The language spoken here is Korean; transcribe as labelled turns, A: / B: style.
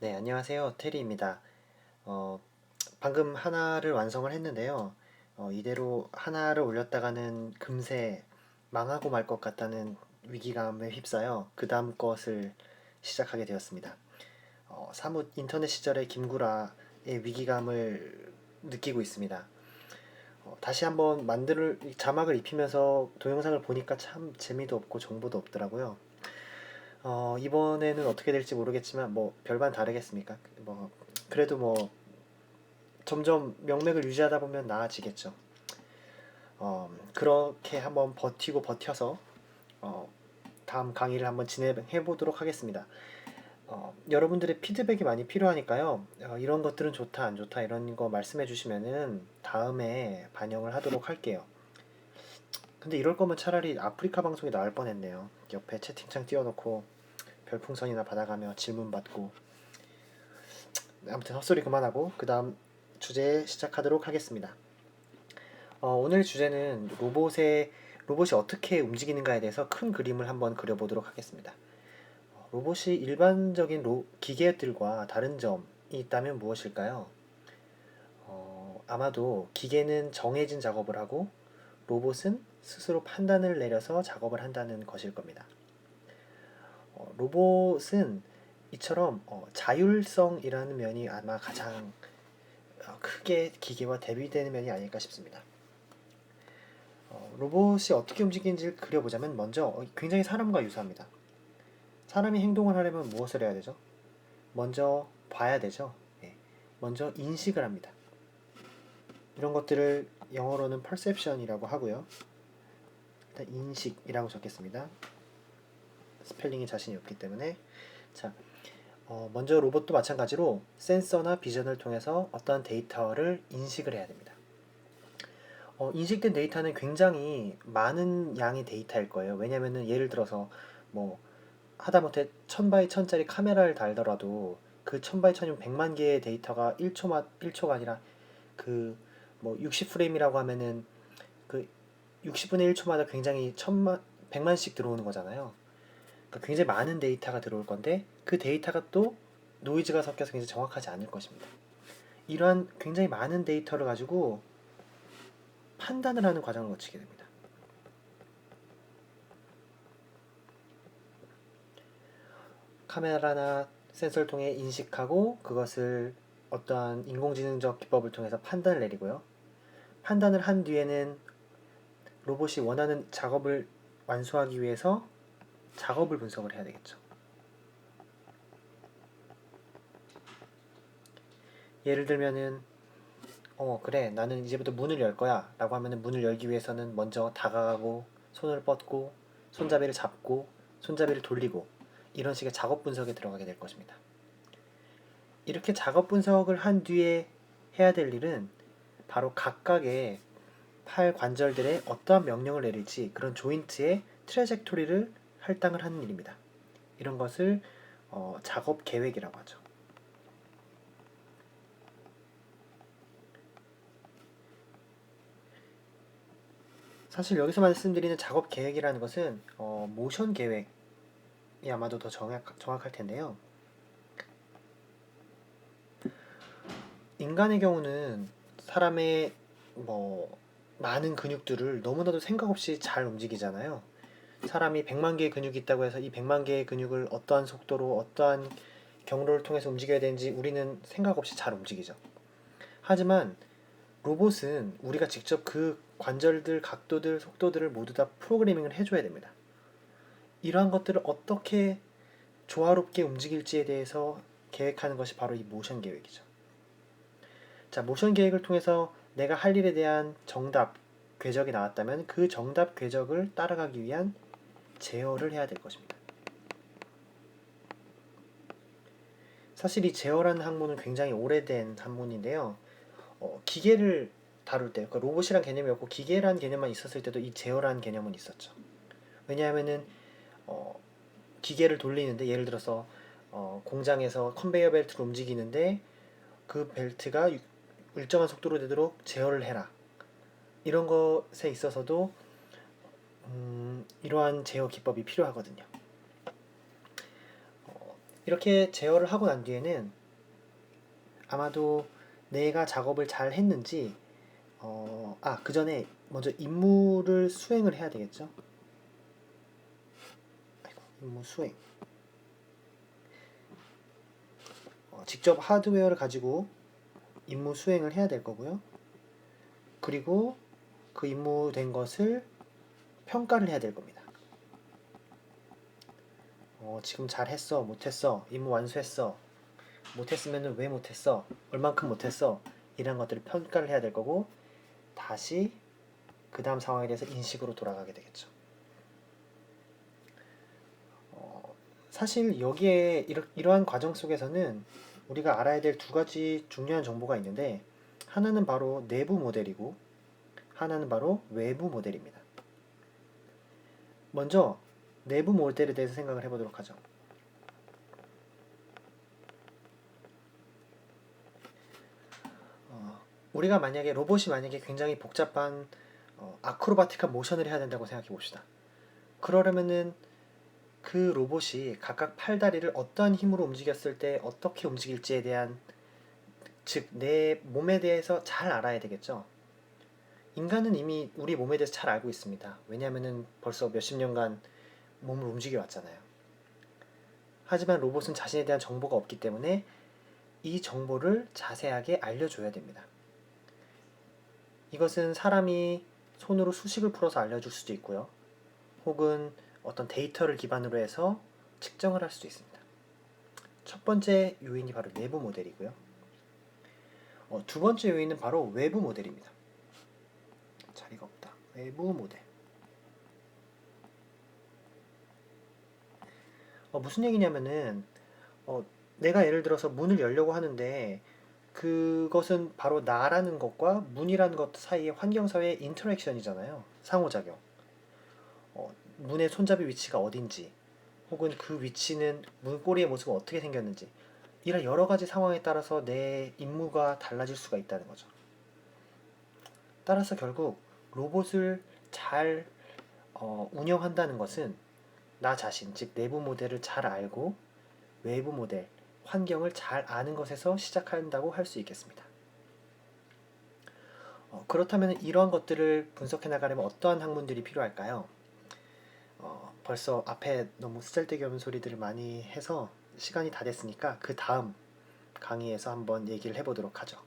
A: 네, 안녕하세요. 테리입니다. 어, 방금 하나를 완성을 했는데요. 이대로 하나를 올렸다가는 금세 망하고 말 것 같다는 위기감에 휩싸여 그 다음 것을 시작하게 되었습니다. 사뭇 인터넷 시절의 김구라의 위기감을 느끼고 있습니다. 다시 한번 자막을 입히면서 동영상을 보니까 참 재미도 없고 정보도 없더라고요. 이번에는 어떻게 될지 모르겠지만 뭐 별반 다르겠습니까? 뭐 그래도 뭐 점점 명맥을 유지하다 보면 나아지겠죠. 그렇게 한번 버티고 버텨서 어, 다음 강의를 한번 진행해 보도록 하겠습니다. 여러분들의 피드백이 많이 필요하니까요. 이런 것들은 좋다, 안 좋다 이런 거 말씀해 주시면은 다음에 반영을 하도록 할게요. 근데 이럴 거면 차라리 아프리카 방송이 나을 뻔했네요. 옆에 채팅창 띄워놓고 별풍선이나 받아가며 질문 받고. 아무튼 헛소리 그만하고 그 다음 주제 시작하도록 하겠습니다. 오늘 주제는 로봇이 어떻게 움직이는가에 대해서 큰 그림을 한번 그려보도록 하겠습니다. 로봇이 일반적인 기계들과 다른 점이 있다면 무엇일까요? 아마도 기계는 정해진 작업을 하고 로봇은 스스로 판단을 내려서 작업을 한다는 것일 겁니다. 로봇은 이처럼 자율성이라는 면이 아마 가장 크게 기계와 대비되는 면이 아닐까 싶습니다. 로봇이 어떻게 움직이는지를 그려보자면 먼저 굉장히 사람과 유사합니다. 사람이 행동을 하려면 무엇을 해야 되죠? 먼저 봐야 되죠. 예. 먼저 인식을 합니다. 이런 것들을 영어로는 perception이라고 하고요. 일단 인식이라고 적겠습니다. 스펠링이 자신이 없기 때문에. 자, 먼저 로봇도 마찬가지로 센서나 비전을 통해서 어떠한 데이터를 인식을 해야 됩니다. 인식된 데이터는 굉장히 많은 양의 데이터일 거예요. 왜냐면은 예를 들어서 뭐 하다못해 1000x1000짜리 카메라를 달더라도 그 1000x1000이면 100만 개의 데이터가 1초가 아니라 그 뭐 60프레임이라고 하면은 그 60분의 1초마다 굉장히 100만씩 들어오는 거잖아요. 그러니까 굉장히 많은 데이터가 들어올 건데 그 데이터가 또 노이즈가 섞여서 굉장히 정확하지 않을 것입니다. 이러한 굉장히 많은 데이터를 가지고 판단을 하는 과정을 거치게 됩니다. 카메라나 센서를 통해 인식하고 그것을 어떠한 인공지능적 기법을 통해서 판단을 내리고요. 판단을 한 뒤에는 로봇이 원하는 작업을 완수하기 위해서 작업을 분석을 해야 되겠죠. 예를 들면은 그래 나는 이제부터 문을 열 거야 라고 하면은 문을 열기 위해서는 먼저 다가가고 손을 뻗고 손잡이를 잡고 손잡이를 돌리고 이런 식의 작업 분석에 들어가게 될 것입니다. 이렇게 작업 분석을 한 뒤에 해야 될 일은 바로 각각의 팔 관절들에 어떠한 명령을 내릴지 그런 조인트의 트레젝토리를 할당을 하는 일입니다. 이런 것을 작업 계획이라고 하죠. 사실 여기서 말씀드리는 작업 계획이라는 것은 모션 계획이 아마도 더 정확할 텐데요. 인간의 경우는 사람의 뭐 많은 근육들을 너무나도 생각 없이 잘 움직이잖아요. 사람이 100만 개의 근육이 있다고 해서 이 100만 개의 근육을 어떠한 속도로 어떠한 경로를 통해서 움직여야 되는지 우리는 생각 없이 잘 움직이죠. 하지만 로봇은 우리가 직접 그 관절들, 각도들, 속도들을 모두 다 프로그래밍을 해줘야 됩니다. 이러한 것들을 어떻게 조화롭게 움직일지에 대해서 계획하는 것이 바로 이 모션 계획이죠. 자, 모션 계획을 통해서 내가 할 일에 대한 정답, 궤적이 나왔다면 그 정답 궤적을 따라가기 위한 제어를 해야 될 것입니다. 사실 이 제어라는 학문은 굉장히 오래된 학문인데요. 기계를 다룰 때, 그러니까 로봇이란 개념이 없고 기계란 개념만 있었을 때도 이 제어라는 개념은 있었죠. 왜냐하면은 어, 기계를 돌리는데 예를 들어서 공장에서 컨베이어 벨트를 움직이는데 그 벨트가 일정한 속도로 되도록 제어를 해라. 이런 것에 있어서도 이러한 제어 기법이 필요하거든요. 이렇게 제어를 하고 난 뒤에는 아마도 내가 작업을 잘 했는지 그 전에 먼저 임무를 수행을 해야 되겠죠. 임무 수행. 직접 하드웨어를 가지고 임무 수행을 해야 될 거고요. 그리고 그 임무 된 것을 평가를 해야 될 겁니다. 지금 잘했어, 못했어, 임무 완수했어, 못했으면 왜 못했어, 얼만큼 못했어, 이런 것들을 평가를 해야 될 거고, 다시 그 다음 상황에 대해서 인식으로 돌아가게 되겠죠. 사실 여기에 이러한 과정 속에서는 우리가 알아야 될 두 가지 중요한 정보가 있는데, 하나는 바로 내부 모델이고 하나는 바로 외부 모델입니다. 먼저 내부 모델에 대해서 생각을 해보도록 하죠. 우리가 만약에 로봇이 굉장히 복잡한 아크로바틱한 모션을 해야 된다고 생각해 봅시다. 그러려면은 그 로봇이 각각 팔다리를 어떠한 힘으로 움직였을 때 어떻게 움직일지에 대한, 즉 내 몸에 대해서 잘 알아야 되겠죠. 인간은 이미 우리 몸에 대해서 잘 알고 있습니다. 왜냐하면은 벌써 몇십 년간 몸을 움직여 왔잖아요. 하지만 로봇은 자신에 대한 정보가 없기 때문에 이 정보를 자세하게 알려줘야 됩니다. 이것은 사람이 손으로 수식을 풀어서 알려줄 수도 있고요. 혹은 어떤 데이터를 기반으로 해서 측정을 할 수도 있습니다. 첫 번째 요인이 바로 내부 모델이고요. 두 번째 요인은 바로 외부 모델입니다. 자리가 없다. 외부 모델. 무슨 얘기냐면은 내가 예를 들어서 문을 열려고 하는데 그것은 바로 나라는 것과 문이라는 것 사이의 환경사회의 인터랙션이잖아요. 상호작용. 문의 손잡이 위치가 어딘지, 혹은 그 위치는 문고리의 모습은 어떻게 생겼는지, 이런 여러 가지 상황에 따라서 내 임무가 달라질 수가 있다는 거죠. 따라서 결국 로봇을 잘 운영한다는 것은 나 자신, 즉 내부 모델을 잘 알고 외부 모델, 환경을 잘 아는 것에서 시작한다고 할 수 있겠습니다. 그렇다면 이러한 것들을 분석해 나가려면 어떠한 학문들이 필요할까요? 벌써 앞에 너무 쓰잘데기 없는 소리들을 많이 해서 시간이 다 됐으니까 그 다음 강의에서 한번 얘기를 해보도록 하죠.